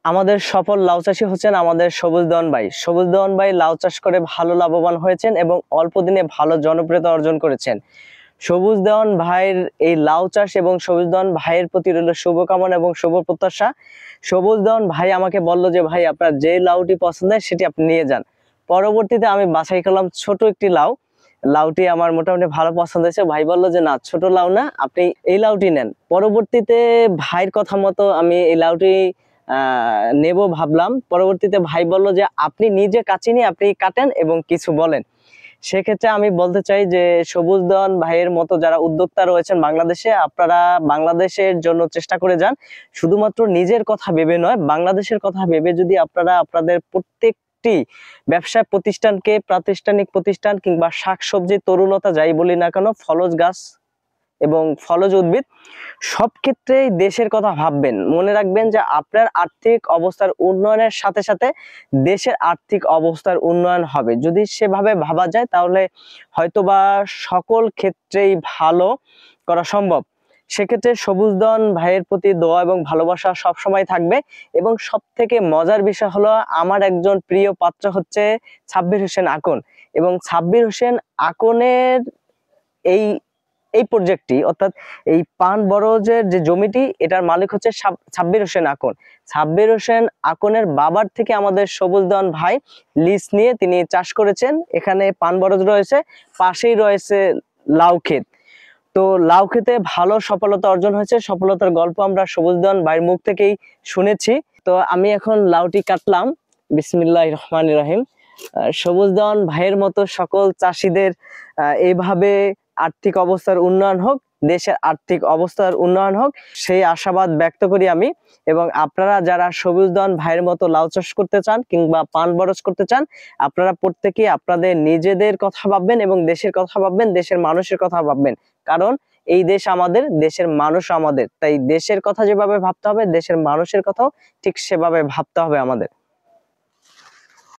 আমাদের সফল লাউ চাষী হচ্ছেন আমাদের সবুজ দেওয়ান ভাই। সবুজ দেওয়ান ভাই লাউ চাষ করে ভালো লাভবান হয়েছেন এবং অল্প দিনে ভালো জনপ্রিয়তা অর্জন করেছেন। সবুজ দেওয়ান ভাইয়ের এই লাউ চাষ এবং সবুজ দেওয়ান ভাইয়ের প্রতি রইল শুভকামনা এবং শুভ প্রত্যাশা। সবুজ দেওয়ান ভাই আমাকে বলল যে ভাই আপনার যে লাউটি পছন্দ হয় সেটি আপনি নিয়ে যান। পরবর্তীতে আমি বাছাই করলাম ছোট একটি লাউ। লাউটি আমার মোটামুটি ভালো পছন্দ হয়েছে। ভাই বললো যে না, ছোট লাউ না, আপনি এই লাউটি নেন। পরবর্তীতে ভাইয়ের কথা মতো আমি এই লাউটি নেব ভাবলাম। পরবর্তীতে ভাই বলল যে আপনি নিজে কাছে নিয়ে আপনি কাটেন এবং কিছু বলেন। সেক্ষেত্রে আমি বলতে চাই যে সবুজ দেওয়ান ভাইয়ের মতো যারা উদ্যোক্তা রয়েছেন বাংলাদেশে, আপনারা বাংলাদেশের জন্য চেষ্টা করে যান। শুধুমাত্র নিজের কথা ভেবে নয়, বাংলাদেশের কথা ভেবে যদি আপনারা আপনাদের প্রত্যেকটি ব্যবসায় প্রতিষ্ঠানকে, প্রাতিষ্ঠানিক প্রতিষ্ঠান কিংবা শাকসবজি, তরুলতা যাই বলি না কেন, ফলজ গাছ এবং ফলজ উদ্ভিদ সব ক্ষেত্রেই দেশের কথা ভাববেন। মনে রাখবেন যে আপনার আর্থিক অবস্থার উন্নয়নের সাথে সাথে দেশের আর্থিক অবস্থার উন্নয়ন হবে। যদি সেভাবে ভাবা যায় তাহলে হয়তোবা সকল ক্ষেত্রেই ভালো করা সম্ভব। সেক্ষেত্রে সবুজ দেওয়ান ভাইয়ের প্রতি দোয়া এবং ভালোবাসা সবসময় থাকবে। এবং সব থেকে মজার বিষয় হলো আমার একজন প্রিয় পাত্র হচ্ছে সাব্বির হোসেন আকন। এবং সাব্বির হোসেন আকনের এই এই প্রজেক্টটি, অর্থাৎ এই পান বরজের যে জমিটি, এটার মালিক হচ্ছে সাব্বির হোসেন আকন। সাব্বির হোসেন আকনের বাবার থেকে আমাদের সবুজ দেওয়ান ভাই লিজ নিয়ে তিনি চাষ করেছেন। এখানে পান বরজ রয়েছে, পাশেই রয়েছে লাউ ক্ষেত। তো লাউ ক্ষেতে ভালো সফলতা অর্জন হয়েছে। সফলতার গল্প আমরা সবুজ দেওয়ান ভাইয়ের মুখ থেকেই শুনেছি। তো আমি এখন লাউটি কাটলাম। বিসমিল্লাহির রহমানির রহিম। সবুজ দেওয়ান ভাইয়ের মতো সকল চাষীদের এইভাবে আর্থিক অবস্থার উন্নয়ন হোক, দেশের আর্থিক অবস্থার উন্নয়ন হোক, সেই আশাবাদ ব্যক্ত করি আমি। এবং আপনারা যারা সবুজ দেওয়ান ভাইয়ের মতো লাউ চাষ করতে চান কিংবা পান বরজ করতে চান, আপনারা প্রত্যেকেই আপনাদের নিজেদের কথা ভাববেন এবং দেশের কথা ভাববেন, দেশের মানুষের কথা ভাববেন। কারণ এই দেশ আমাদের, দেশের মানুষ আমাদের। তাই দেশের কথা যেভাবে ভাবতে হবে, দেশের মানুষের কথাও ঠিক সেভাবে ভাবতে হবে আমাদের।